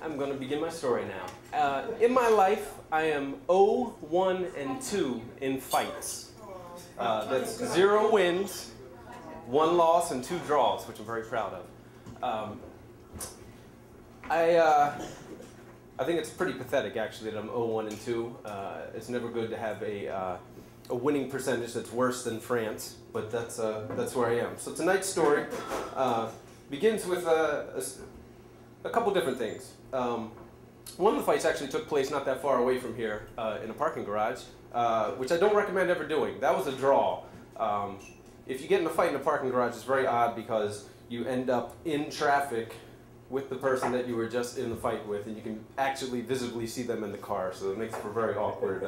I'm going to begin my story now. In my life, I am 0, 1, and 2 in fights. That's 0 wins, 1 loss, and 2 draws, which I'm very proud of. I think it's pretty pathetic, actually, that I'm 0, 1, and 2. It's never good to have a winning percentage that's worse than France, but that's where I am. So tonight's story begins with a couple different things. One of the fights actually took place not that far away from here in a parking garage, which I don't recommend ever doing. That was a draw. If you get in a fight in a parking garage, it's very odd because you end up in traffic with the person that you were just in the fight with, and you can actually visibly see them in the car, so it makes for very awkward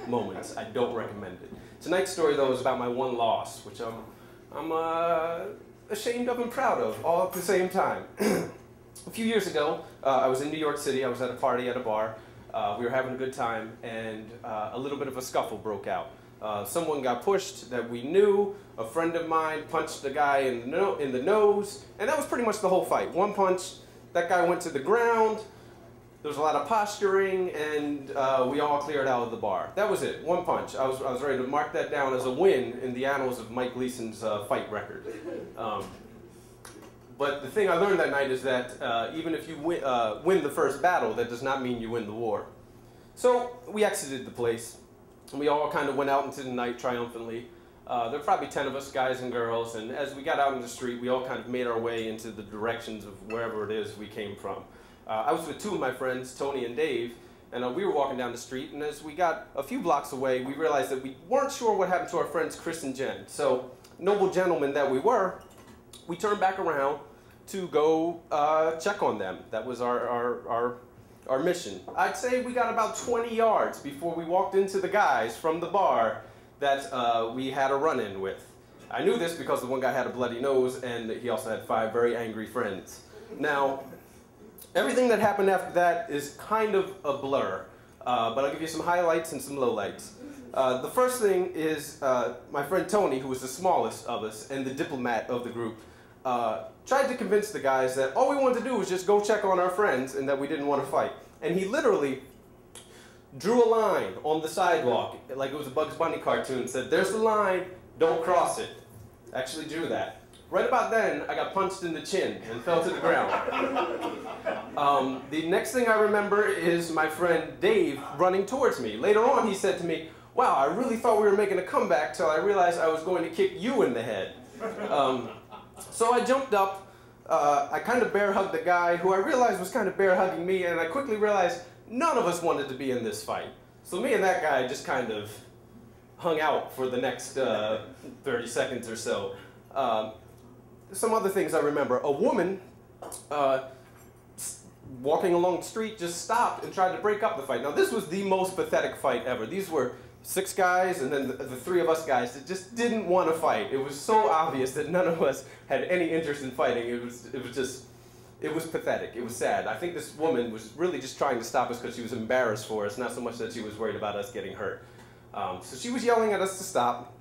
moments. I don't recommend it. Tonight's story, though, is about my 1 loss, which I'm ashamed of and proud of, all at the same time. A few years ago, I was in New York City. I was at a party at a bar. We were having a good time, and a little bit of a scuffle broke out. Someone got pushed that we knew. A friend of mine punched the guy in the nose, and that was pretty much the whole fight. 1 punch, that guy went to the ground. There was a lot of posturing, and we all cleared out of the bar. That was it, 1 punch. I was ready to mark that down as a win in the annals of Mike Gleason's fight record. But the thing I learned that night is that even if you win the first battle, that does not mean you win the war. So we exited the place, and we all kind of went out into the night triumphantly. There were probably 10 of us, guys and girls, and as we got out in the street, we all kind of made our way into the directions of wherever it is we came from. I was with 2 of my friends, Tony and Dave, and we were walking down the street, and as we got a few blocks away, we realized that we weren't sure what happened to our friends Chris and Jen. So, noble gentlemen that we were, we turned back around to go check on them. That was our mission. I'd say we got about 20 yards before we walked into the guys from the bar that we had a run-in with. I knew this because the one guy had a bloody nose, and he also had 5 very angry friends. Now, everything that happened after that is kind of a blur, but I'll give you some highlights and some lowlights. The first thing is my friend Tony, who was the smallest of us and the diplomat of the group, tried to convince the guys that all we wanted to do was just go check on our friends and that we didn't want to fight. And he literally drew a line on the sidewalk, like it was a Bugs Bunny cartoon, said, "There's the line, don't cross it." Actually drew that. Right about then, I got punched in the chin and fell to the ground. The next thing I remember is my friend Dave running towards me. Later on, he said to me, "Wow, I really thought we were making a comeback till I realized I was going to kick you in the head." So I jumped up, I kind of bear hugged the guy who I realized was kind of bear hugging me, and I quickly realized none of us wanted to be in this fight. So me and that guy just kind of hung out for the next 30 seconds or so. Some other things I remember. A woman walking along the street just stopped and tried to break up the fight. Now this was the most pathetic fight ever. These were 6 guys and then the 3 of us guys that just didn't want to fight. It was so obvious that none of us had any interest in fighting. It was pathetic. It was sad. I think this woman was really just trying to stop us because she was embarrassed for us, not so much that she was worried about us getting hurt. So she was yelling at us to stop.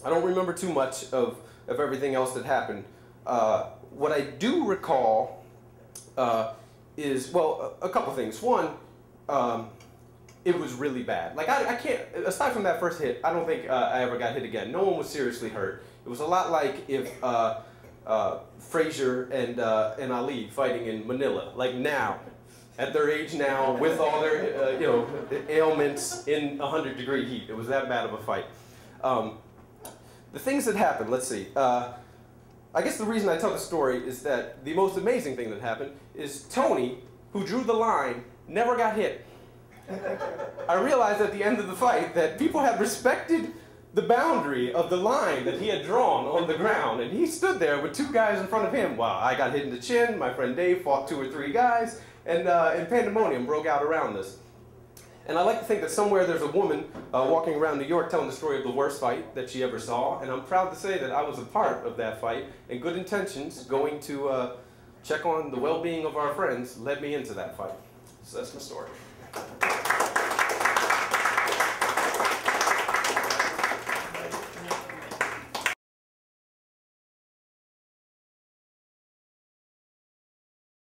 I don't remember too much of everything else that happened. What I do recall is, well, a couple things. One, it was really bad. Like, I can't, aside from that first hit, I don't think I ever got hit again. No one was seriously hurt. It was a lot like if Frazier and Ali fighting in Manila, like now, at their age now, with all their ailments in 100-degree heat. It was that bad of a fight. The things that happened, let's see. I guess the reason I tell the story is that the most amazing thing that happened is Tony, who drew the line, never got hit. I realized at the end of the fight that people had respected the boundary of the line that he had drawn on the ground, and he stood there with 2 guys in front of him. Wow, I got hit in the chin, my friend Dave fought 2 or 3 guys, and pandemonium broke out around us. And I like to think that somewhere there's a woman walking around New York telling the story of the worst fight that she ever saw, and I'm proud to say that I was a part of that fight, and good intentions going to check on the well-being of our friends led me into that fight. So that's my story.